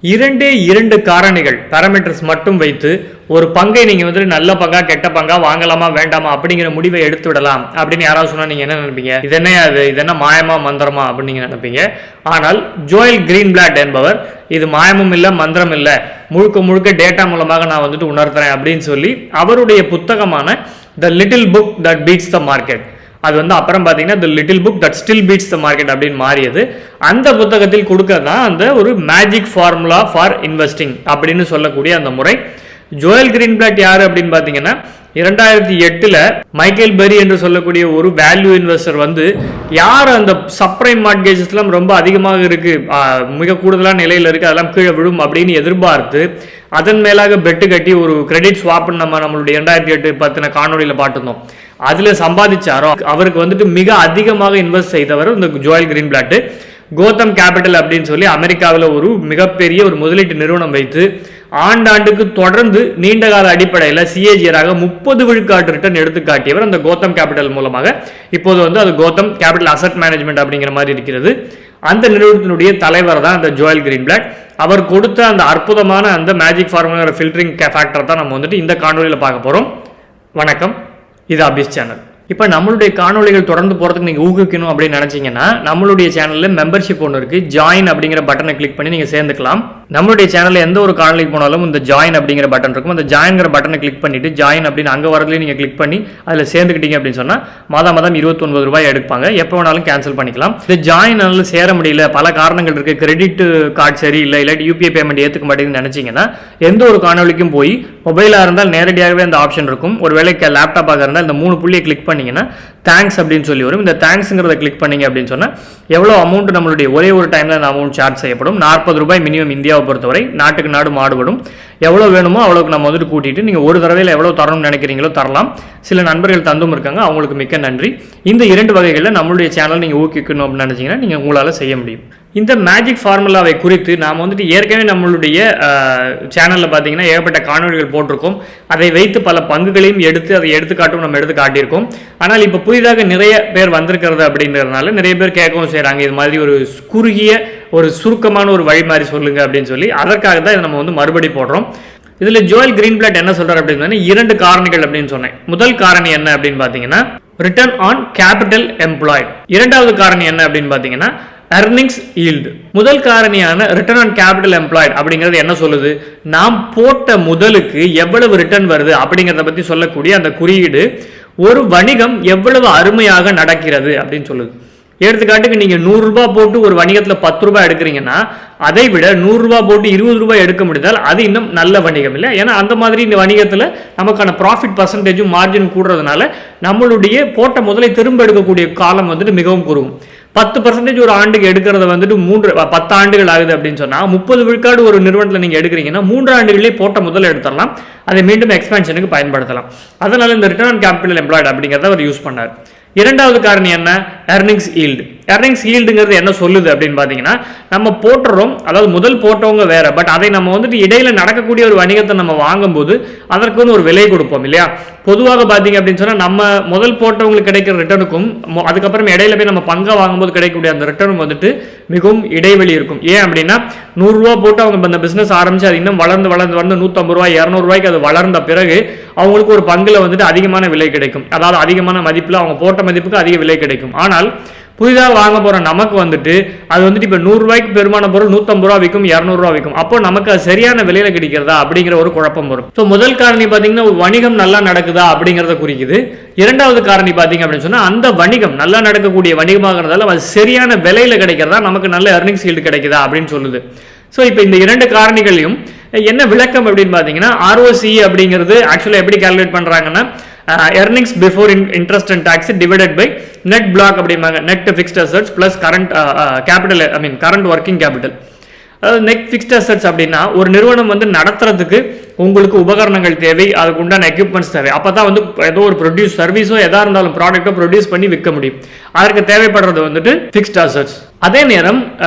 இரண்டு காரணிகள் பாராமீட்டர்ஸ் மட்டும் வைத்து ஒரு பங்கை நீங்க நல்ல பங்கா கெட்ட பங்கா வாங்கலாமா வேண்டாமா அப்படிங்கிற முடிவை எடுத்து விடலாம் அப்படின்னு யாராவது சொன்னா நீங்க என்ன நினைப்பீங்க? இது என்ன மாயமா மந்திரமா அப்படின்னு நீங்க நினைப்பீங்க. ஆனால் ஜோயல் கிரீன்பிளாட் என்பவர் இது மாயமும் இல்ல மந்திரம் இல்ல, முழுக்க முழுக்க டேட்டா மூலமாக நான் உணர்த்துறேன் அப்படின்னு சொல்லி அவருடைய புத்தகமான the little book that beats the market, அது அப்புறம் பார்த்தீங்கன்னா the little book that still beats the market அப்படின்னு மாறியது. அந்த புத்தகத்தில் கொடுக்கறதான் அந்த ஒரு மேஜிக் ஃபார்முலா ஃபார் இன்வெஸ்டிங் அப்படின்னு சொல்லக்கூடிய அந்த முறை. ஜோயல் கிரீன்பிளாட் யாரு அப்படின்னு பார்த்தீங்கன்னா 2008 மைக்கேல் பெரி என்று சொல்லக்கூடிய ஒரு வேல்யூ இன்வெஸ்டர் யார் அந்த சப்ரைம் மார்ட்கேஜஸ்லாம் ரொம்ப அதிகமாக இருக்கு, மிக கூடுதலான நிலையில் இருக்கு, அதெல்லாம் கீழே விழும் அப்படின்னு எதிர்பார்த்து அதன் மேலாக பெட்டு கட்டி ஒரு கிரெடிட் ஸ்வாப் நம்மளுடைய 2008 காணொலியில் பார்த்துருந்தோம். அதுல சம்பாதிச்சாரோ அவருக்கு மிக அதிகமாக இன்வெஸ்ட் செய்தவர் இந்த ஜோயல் கிரீன்பிளாட். கோதம் கேபிட்டல் அப்படின்னு சொல்லி அமெரிக்காவில் ஒரு மிகப்பெரிய ஒரு முதலீட்டு நிறுவனம் வைத்து ஆண்டாண்டுக்கு தொடர்ந்து நீண்டகால அடிப்படையில் சிஏஜியராக 30 விழுக்காட்டு ரிட்டர்ன் எடுத்து காட்டியவர் அந்த கோதம் கேபிட்டல் மூலமாக. இப்போது அது கோதம் கேபிட்டல் அசெட் மேனேஜ்மெண்ட் அப்படிங்கிற மாதிரி இருக்கிறது. அந்த நிறுவனத்தினுடைய தலைவர் தான் அந்த ஜோயல் கிரீன்பிளாட். அவர் கொடுத்த அந்த அற்புதமான அந்த மேஜிக் ஃபார்முலா ஃபில்டரிங் ஃபேக்டர் தான் நம்ம இந்த காணொலியில் பார்க்க போறோம். வணக்கம், இது அபிஸ் சேனல். இப்போ நம்மளுடைய காணொலிகள் தொடர்ந்து போகிறதுக்கு நீங்கள் ஊக்குவிக்கணும் அப்படின்னு நினச்சிங்கன்னா நம்மளுடைய சேனலில் மெம்பர்ஷிப் ஒன்று இருக்குது. ஜாயின் அப்படிங்கிற பட்டனை கிளிக் பண்ணி நீங்கள் சேர்ந்துக்கலாம். நம்மளுடைய சேனலில் எந்த ஒரு காணொலிக்கு போனாலும் இந்த ஜாயின் அப்படிங்கிற பட்டன் இருக்கும். அந்த ஜாயின்கிற பட்டனை கிளிக் பண்ணிட்டு ஜாயின் அப்படின்னு அங்கே வரதுலேயே நீங்கள் கிளிக் பண்ணி அதில் சேர்ந்துக்கிட்டீங்க அப்படின்னு சொன்னால் மாதம் 29 ரூபாய் எடுப்பாங்க. எப்போ வேணாலும் கேன்சல் பண்ணிக்கலாம். இந்த ஜாயின் சேர முடியல, பல காரணங்கள் இருக்குது, கிரெடிட் கார்டு சரி இல்லை, இல்லாட்டி யூபிஐ பேமெண்ட் ஏற்றுக்க மாட்டேங்குதுன்னு நினச்சிங்கன்னா எந்த ஒரு காணொலிக்கும் போய் மொபைலாக இருந்தால் நேரடியாகவே அந்த ஆப்ஷன் இருக்கும். ஒரு வேலைக்கு லேப்டாப்பாக இருந்தால் இந்த 3 புள்ளியை கிளிக் பண்ணி தேங்க்ஸ் அப்படின்னு சொல்லி வரும். இந்த தேங்க்ஸ்ங்கிறத கிளிக் பண்ணீங்க அப்படின்னு சொன்னா எவ்வளவு அமௌண்ட் நம்மளுடைய ஒரே ஒரு டைம்ல அந்த அமௌண்ட் சார்ஜ் செய்யப்படும். 40 ரூபாய் மினிமம் இந்தியாவை பொறுத்தவரை. நாட்டுக்கு நாடு மாறுபடும். எவ்வளவு வேணுமோ அவ்வளவுக்கு நம்ம கூட்டிட்டு நீங்க ஒரு தடவையில் எவ்வளவு தரணும்னு நினைக்கிறீங்களோ தரலாம். சில நண்பர்கள் தந்தும் இருக்காங்க, அவங்களுக்கு மிக்க நன்றி. இந்த 2 வகைகளில் நம்மளுடைய சேனல் நீங்க ஊக்குவிக்கணும் அப்படின்னு நினைச்சீங்கன்னா நீங்க உங்களால செய்ய முடியும். இந்த மேஜிக் ஃபார்முலாவை குறித்து நாம் ஏற்கனவே நம்மளுடைய சேனலில் பார்த்தீங்கன்னா ஏகப்பட்ட காணொலிகள் போட்டிருக்கோம். அதை வைத்து பல பங்குகளையும் அதை எடுத்துக்காட்டும் நம்ம எடுத்து காட்டியிருக்கோம். ஆனால் இப்போ புதிதாக நிறைய பேர் வந்திருக்கிறது அப்படின்றதுனால நிறைய பேர் கேட்கவும் செய்கிறாங்க, இது மாதிரி ஒரு குறுகிய ஒரு சுருக்கமான ஒரு வழி மாதிரி சொல்லுங்க அப்படின்னு சொல்லி. அதற்காக தான் இதை நம்ம மறுபடி போடுறோம். இதில் ஜோயல் கிரீன்பிளாட் என்ன சொல்றாரு அப்படின்னு 2 காரணிகள் அப்படின்னு சொன்னேன். முதல் காரணி என்ன அப்படின்னு பார்த்தீங்கன்னா ரிட்டர்ன் ஆன் கேபிட்டல் எம்ப்ளாய்ட். இரண்டாவது காரணி என்ன அப்படின்னு பார்த்தீங்கன்னா earnings yield. முதல் காரணியான ரிட்டர்ன் ஆன் கேபிட்டல் எம்ப்ளாய்ட் அப்படிங்கிறது என்ன சொல்லுது? நாம் போட்ட முதலுக்கு எவ்வளவு ரிட்டர்ன் வருது அப்படிங்கிறத பத்தி சொல்லக்கூடிய அந்த குறியீடு ஒரு வணிகம் எவ்வளவு அருமையாக நடக்கிறது அப்படின்னு சொல்லுது. எடுத்துக்காட்டுக்கு நீங்க 100 ரூபாய் போட்டு ஒரு வணிகத்துல 10 ரூபாய் எடுக்கிறீங்கன்னா அதை விட 100 ரூபாய் போட்டு 20 ரூபாய் எடுக்க முடிந்தால் அது இன்னும் நல்ல வணிகம் இல்லை. ஏன்னா அந்த மாதிரி இந்த வணிகத்துல நமக்கான ப்ராஃபிட் பர்சன்டேஜும் மார்ஜின் கூடுறதுனால நம்மளுடைய போட்ட முதலை திரும்ப எடுக்கக்கூடிய காலம் மிகவும் குறுகும். 10% ஒரு ஆண்டுக்கு எடுக்கிறத 10 ஆண்டுகள் ஆகுது அப்படின்னு சொன்னா 30 விழுக்காடு ஒரு நிறுவனத்தில் நீங்க எடுக்கிறீங்கன்னா 3 ஆண்டுகளே போட்ட முதல்ல எடுத்துடலாம், அதை மீண்டும் எக்ஸ்பென்ஷனுக்கு பயன்படுத்தலாம். அதனால இந்த ரிட்டர்ன் ஆன் கேபிட்டல் எம்ப்ளாய்ட் அப்படிங்கிறத அவர் யூஸ் பண்ணார். இரண்டாவது காரணி என்ன? earnings yield. earnings yieldங்கிறது என்ன சொல்லுது அப்படின்னு பார்த்தீங்கன்னா நம்ம போட்டுறோம், அதாவது முதல் போட்டவங்க வேற, பட் அதை நம்ம இடையில நடக்கக்கூடிய ஒரு வணிகத்தை நம்ம வாங்கும்போது அதற்குன்னு ஒரு விலை கொடுப்போம் இல்லையா? பொதுவாக பார்த்தீங்க அப்படின்னு சொன்னா நம்ம முதல் போட்டவங்களுக்கு கிடைக்கிற ரிட்டர்னுக்கும் அதுக்கப்புறம் இடையில போய் நம்ம பங்கா வாங்கும்போது கிடைக்கக்கூடிய அந்த ரிட்டர்னும் மிகவும் இடைவெளி இருக்கும். ஏன் அப்படின்னா 100 ரூபாய் போட்டு அவங்க அந்த பிசினஸ் ஆரம்பிச்சு அது இன்னும் வளர்ந்து 150 ரூபாய் 200 ரூபாய்க்கு அது வளர்ந்த பிறகு அவங்களுக்கு ஒரு பங்குல அதிகமான விலை கிடைக்கும். அதாவது அதிகமான மதிப்புல அவங்க போட்ட மதிப்புக்கு அதிக விலை கிடைக்கும். ஆனால் புதிதாக வாங்க போற நமக்கு அது இப்ப 100 ரூபாய்க்கு பெருமான பொருள் 150 ரூபாய் விற்கும், 200 ரூபாய் விற்கும். அப்போ நமக்கு அது சரியான விலையில கிடைக்கிறதா அப்படிங்கிற ஒரு குழப்பம் வரும். ஸோ முதல் காரணி பாத்தீங்கன்னா வணிகம் நல்லா நடக்குதா அப்படிங்கிறத குறிக்குது. இரண்டாவது காரணி பாத்தீங்க அப்படின்னு சொன்னா அந்த வணிகம் நல்லா நடக்கக்கூடிய வணிகமாக இருந்தாலும் அது சரியான விலையில கிடைக்கிறதா, நமக்கு நல்ல earnings yield கிடைக்குதா அப்படின்னு சொல்லுது. ஸோ இப்போ இந்த 2 காரணிகளையும் என்ன விளக்கம் அப்படின்னு பாத்தீங்கன்னா ROCE அப்படிங்கிறது ஆக்சுவலா எப்படி கால்குலேட் பண்றாங்கன்னா earnings before interest and tax divided by net block அப்படிம்பாங்க. net fixed assets plus current capital, current working capital. அதாவது net fixed assets அப்படின்னா ஒரு நிறுவனம் நடத்துறதுக்கு உங்களுக்கு உபகரணங்கள் தேவை, அதுக்கு உண்டான எக்யூப்மெண்ட்ஸ் தேவை. அப்பதான் ஏதோ ஒரு ப்ரொடியூஸ் சர்வீஸோ எதா இருந்தாலும் ப்ராடக்ட்டோ ப்ரொடியூஸ் பண்ணி விற்க முடியும். அதற்கு தேவைப்படுறது ஃபிக்ஸ்ட் அசெட்ஸ். அதே நேரம்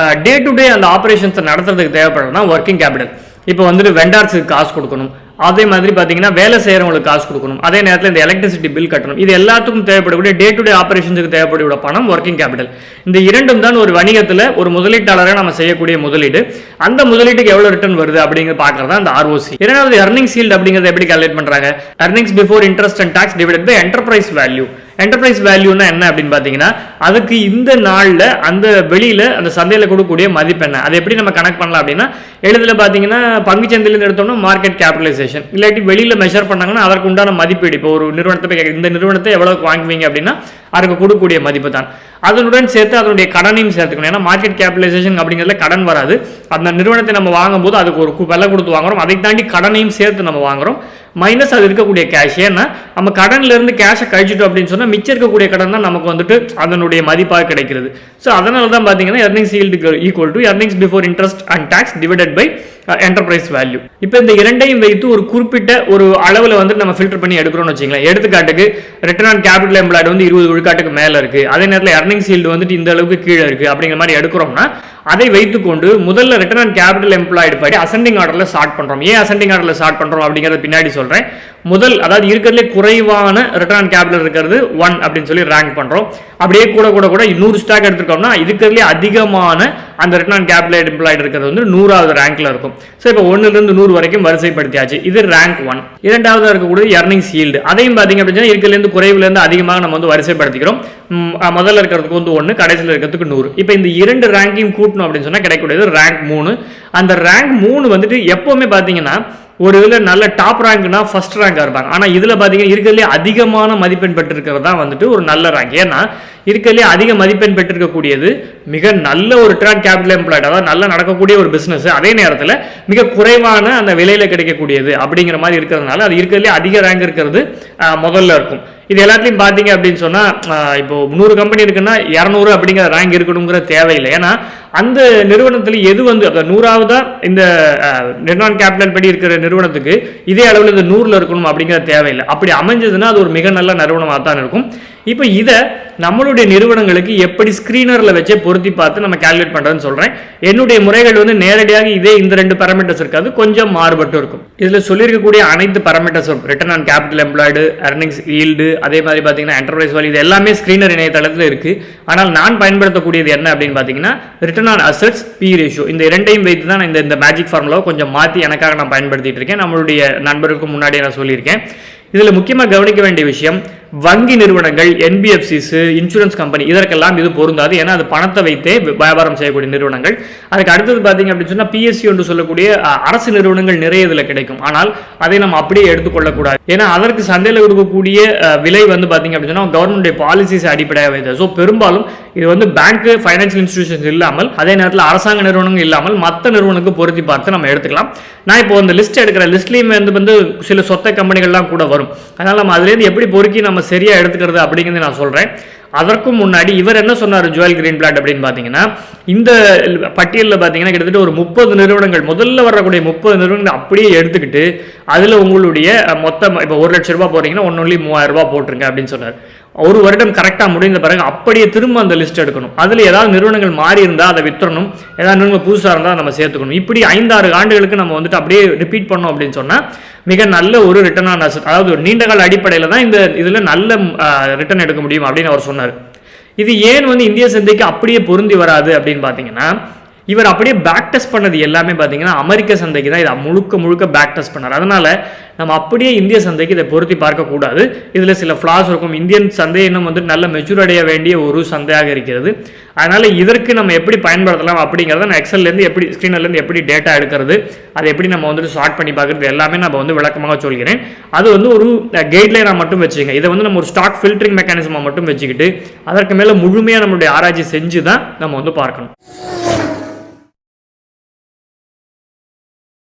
டே டு டே அந்த ஆபரேஷன்ஸை நடத்துறதுக்கு தேவைப்படுறதுனா ஒர்க்கிங் கேபிட்டல். இப்போ வெண்டார்ஸுக்கு காசு கொடுக்கணும், அதே மாதிரி பார்த்தீங்கன்னா வேலை செய்கிறவங்களுக்கு காசு கொடுக்கணும், அதே நேரத்தில் இந்த எலக்ட்ரிசிட்டி பில் கட்டணும். இது எல்லாத்துக்கும் தேவைப்படக்கூடிய டே டு டே ஆபரேஷன்ஸுக்கு தேவைப்படக்கூடிய பணம் ஒர்க்கிங் கேபிட்டல். இந்த இரண்டும் தான் ஒரு வணிகத்தில் ஒரு முதலீட்டாளராக நம்ம செய்யக்கூடிய முதலீடு. அந்த முதலீட்டுக்கு எவ்வளோ ரிட்டர்ன் வருது அப்படிங்கிறது பார்க்கறதா அந்த ROC. இரண்டாவது earnings yield அப்படிங்கிறத எப்படி கால்குலேட் பண்றாங்க? earnings before interest and tax divided by enterprise value. Enterprise வேல்யூனா என்ன அப்படின்னு பார்த்தீங்கன்னா அதுக்கு இந்த நாளில் அந்த வெளியில் அந்த சந்தையில் கொடுக்கக்கூடிய மதிப்பு என்ன, அதை எப்படி நம்ம கனெக்ட் பண்ணலாம் அப்படின்னா எழுதில் பார்த்தீங்கன்னா பங்குச்சந்தையிலேருந்து எடுத்தோம்னா மார்க்கெட் கேபிட்டலைசேஷன், இல்லாட்டி வெளியில் மெஷர் பண்ணாங்கன்னா அதற்கு உண்டான மதிப்பீடு. இப்போ ஒரு நிறுவனத்தை இந்த நிறுவனத்தை எவ்வளோக்கு வாங்குவீங்க அப்படின்னா அதுக்கு கொடுக்கக்கூடிய மதிப்பு தான். அதனுடன் சேர்த்து அதனுடைய கடனையும் சேர்த்துக்கணும். ஏன்னா மார்க்கெட் கேபிட்டலைசேஷன் அப்படிங்கிறதுல கடன் வராது. அந்த நிறுவனத்தை நம்ம வாங்கும்போது அதுக்கு ஒரு விலை கொடுத்து வாங்குறோம், அதை தாண்டி கடனையும் சேர்த்து நம்ம வாங்குறோம், மைனஸ் அது இருக்கக்கூடிய கேஷ். ஏன்னா நம்ம கடன்ல இருந்து கேஷை கழிச்சிட்டோம் அப்படின்னு சொன்னால் மிச்சம் இருக்கக்கூடிய கடன் தான் நமக்கு வந்துட்டு அதனுடைய மதிப்பாக கிடைக்கிறது. ஸோ அதனால தான் பார்த்தீங்கன்னா earnings yield equal to earnings before interest and tax divided by enterprise value. இப்போ இந்த இரண்டையும் வைத்து ஒரு குறிப்பிட்ட ஒரு அளவில் வந்து நம்ம ஃபில்டர் பண்ணி எடுக்கிறோம்னு வச்சுங்களேன். எடுத்துக்காட்டுக்கு ரிட்டர்ன் ஆன் கேபிட்டல் எம்ப்ளாய்டு வந்து 20 விழுக்காட்டுக்கு மேலே இருக்கு, அதே நேரத்தில் earnings yield வந்துட்டு இந்த அளவுக்கு கீழே இருக்கு அப்படிங்கிற மாதிரி எடுக்கிறோம்னா அதை வைத்துக்கொண்டு முதல்ல ரிட்டர்ன் ஆன் கேபிட்டல் எம்ப்ளாய்டு படி அசெண்டிங் ஆர்டரில் ஸ்டார்ட் பண்ணுறோம். ஏன் அசெண்டிங் ஆர்டரில் ஸ்டார்ட் பண்ணுறோம் அப்படிங்கிறத பின்னாடி சொல்கிறேன். முதல் அதாவது இருக்கிறதுலே குறைவான ரிட்டர்ன் ஆன் கேபிட்டல் இருக்கிறது 1 அப்படின்னு சொல்லி ரேங்க் பண்ணுறோம். அப்படியே கூட கூட கூட 100 ஸ்டாக் எடுத்துருக்கோம்னா இருக்கிறதுலே அதிகமான அந்த ரிட்டர்ன் ஆன் கேபிட்டல் எம்ப்ளாய்டு இருக்கிறது வந்து 100வது ரேங்க்ல இருக்கும். ஸோ இப்போ 1லிருந்து 100 வரைக்கும் வரிசைப்படுத்தியாச்சு. இது ரேங்க் 1. இரண்டாவது இருக்கக்கூடிய earnings yield, அதையும் பார்த்தீங்க அப்படின்னா இருக்கிறதுலேருந்து குறைவுலேருந்து அதிகமாக நம்ம வந்து வரிசைப்படுத்திக்கிறோம். முதல்ல இருக்கிறதுக்கு வந்து 1, கடைசியில் இருக்கிறதுக்கு 100. இப்போ இந்த இரண்டு ரேங்கையும் கூட்டணும் அப்படின்னு சொன்னால் கிடைக்கக்கூடியது ரேங்க் 3. அந்த ரேங்க் 3 வந்துட்டு எப்போவுமே பார்த்தீங்கன்னா ஒரு இதில் நல்ல டாப் ரேங்க்னா ஃபர்ஸ்ட் ரேங்காக இருப்பாங்க. ஆனால் இதில் பார்த்தீங்கன்னா இருக்கிறதுலே அதிகமான மதிப்பெண் பெற்றிருக்கிறது தான் வந்துட்டு ஒரு நல்ல ரேங்க். ஏன்னா இருக்கிறதுலே அதிக மதிப்பெண் பெற்றிருக்கக்கூடியது மிக நல்ல ஒரு ரிட்டர்ன் கேபிட்டல் எம்ப்ளாய்டு, அதாவது நல்லா நடக்கக்கூடிய ஒரு பிஸ்னஸ், அதே நேரத்தில் மிக குறைவான அந்த விலையில் கிடைக்கக்கூடியது அப்படிங்கிற மாதிரி இருக்கிறதுனால அது இருக்கிறதுலே அதிக ரேங்க் இருக்கிறது முதல்ல இருக்கும். இது எல்லாத்தையும் பார்த்தீங்க அப்படின்னு சொன்னால் இப்போ 100 கம்பெனி இருக்குன்னா 200 அப்படிங்கிற ரேங்க் இருக்கணுங்கிற தேவையில்லை. ஏன்னா அந்த நிறுவனத்தில் எது வந்து 100ஆவதா இந்த ரிட்டர்ன் கேபிட்டல் படி இருக்கிற நிறுவனத்துக்கு இதே அளவில் இந்த 100ல் இருக்கணும் அப்படிங்கிற தேவையில்லை. அப்படி அமைஞ்சதுன்னா அது ஒரு மிக நல்ல நிறுவனமாக தான் இருக்கும். இப்போ இதை நம்மளுடைய நிறுவனங்களுக்கு எப்படி ஸ்கிரீனரில் வச்சே பொருத்தி பார்த்து நம்ம கால்குலேட் பண்ணுறதுன்னு சொல்கிறேன். என்னுடைய முறைகள் வந்து நேரடியாக இதே இந்த 2 பேராமீட்டர்ஸ் இருக்காது, கொஞ்சம் மாறுபட்டு இருக்கும். இதில் சொல்லியிருக்கக்கூடிய அனைத்து parameters return on capital employed, earnings yield, அதே மாதிரி பார்த்தீங்கன்னா என்டர்பிரைஸ் வேல்யூ, இது எல்லாமே ஸ்கிரீனர் இணையதளத்தில் இருக்குது. ஆனால் நான் பயன்படுத்தக்கூடியது என்ன அப்படின்னு பார்த்தீங்கன்னா return on assets P ratio. இந்த இரண்டையும் வைத்து தான் இந்த மேஜிக் ஃபார்முலாவை கொஞ்சம் மாற்றி எனக்காக நான் பயன்படுத்திட்டு இருக்கேன். நம்மளுடைய நண்பருக்கு முன்னாடியே நான் சொல்லியிருக்கேன். இதில் முக்கியமாக கவனிக்க வேண்டிய விஷயம், வங்கி நிறுவனங்கள், NBFCs, இன்சூரன்ஸ் கம்பெனி இதற்கெல்லாம் இது பொருந்தாது. ஏன்னா அது பணத்தை வைத்தே வியாபாரம் செய்யக்கூடிய நிறுவனங்கள். அதுக்கு அடுத்தது பார்த்தீங்க அப்படின்னு சொன்னால் PSU என்று சொல்லக்கூடிய அரசு நிறுவனங்கள் நிறைய இதில் கிடைக்கும். ஆனால் அதை நம்ம அப்படியே எடுத்துக்கொள்ளக்கூடாது. ஏன்னா அதற்கு சந்தையில் கொடுக்கக்கூடிய விலை வந்து பார்த்தீங்க அப்படின்னு சொன்னால் கவர்மெண்ட் பாலிசிஸ் அடிப்படையாக வைத்தது. ஸோ பெரும்பாலும் இது வந்து பேங்க், ஃபைனான்சியல் இன்ஸ்டிடியூஷன்ஸ் இல்லாமல், அதே நேரத்தில் அரசாங்க நிறுவனங்கள் இல்லாமல் மற்ற நிறுவனங்களுக்கு பொருத்தி பார்த்து நம்ம எடுத்துக்கலாம். நான் இப்போ இந்த லிஸ்ட் எடுக்கிற லிஸ்ட்லேயுமே வந்து சில சொத்த கம்பெனிகள்லாம் கூட வரும். அதனால் நம்ம அதுலேருந்து எப்படி பொறுக்கி நம்ம சரியாக எடுத்துக்கிறது அப்படிங்கிறது நான் சொல்கிறேன். அதற்கும் முன்னாடி இவர் என்ன சொன்னார் ஜுவல் கிரீன்பிளாட் அப்படின்னு பார்த்தீங்கன்னா, இந்த பட்டியலில் பார்த்தீங்கன்னா கிட்டத்தட்ட ஒரு 30 நிறுவனங்கள், முதல்ல வரக்கூடிய 30 நிறுவனங்கள் அப்படியே எடுத்துக்கிட்டு அதில் உங்களுடைய மொத்தம் இப்போ 1 லட்ச ரூபாய் போகிறீங்கன்னா 3000 ரூபாய் போட்டுருங்க அப்படின்னு சொன்னார். ஒரு வருடம் கரெக்டாக முடிந்த பிறகு அப்படியே திரும்ப அந்த லிஸ்ட் எடுக்கணும். அதில் ஏதாவது நிறுவனங்கள் மாறி இருந்தால் அதை வித்துறணும், ஏதாவது நிறுவனம் புதுசாக இருந்தால் நம்ம சேர்த்துக்கணும். இப்படி 5-6 ஆண்டுகளுக்கு நம்ம வந்துட்டு அப்படியே ரிப்பீட் பண்ணோம் அப்படின்னு சொன்னால் மிக நல்ல ஒரு ரிட்டர்ன் ஆன் அசெட், அதாவது ஒரு நீண்ட கால அடிப்படையில் தான் இந்த இதில் நல்ல ரிட்டர்ன் எடுக்க முடியும் அப்படின்னு அவர் சொன்னார். இது ஏன் வந்து இந்திய சந்தைக்கு அப்படியே பொருந்தி வராது அப்படின்னு பார்த்தீங்கன்னா, இவர் அப்படியே பேக் டெஸ்ட் பண்ணது எல்லாமே பார்த்தீங்கன்னா அமெரிக்க சந்தைக்கு தான் இதை முழுக்க பேக் டெஸ்ட் பண்ணார். அதனால நம்ம அப்படியே இந்திய சந்தைக்கு இதை பொருத்தி பார்க்கக்கூடாது. இதில் சில ஃப்ளாஸ் இருக்கும். இந்தியன் சந்தை இன்னும் வந்து நல்ல மெச்சூர் அடைய வேண்டிய ஒரு சந்தையாக இருக்கிறது. அதனால் இதற்கு நம்ம எப்படி பயன்படுத்தலாம் அப்படிங்கிறத நான் எக்ஸல்லேருந்து எப்படி ஸ்க்ரீனர்லேருந்து எப்படி டேட்டா எடுக்கிறது, அதை எப்படி நம்ம வந்துட்டு ஷார்ட் பண்ணி பார்க்குறது எல்லாமே நம்ம வந்து விளக்கமாக சொல்கிறேன். அது வந்து ஒரு கைட்லைனாக மட்டும் வச்சுக்கோங்க. இதை வந்து நம்ம ஒரு ஸ்டாக் ஃபில்டரிங் மெக்கானிசமாக மட்டும் வச்சுக்கிட்டு அதற்கு மேலே முழுமையாக நம்மளுடைய ஆராய்ச்சி செஞ்சு தான் நம்ம வந்து பார்க்கணும்.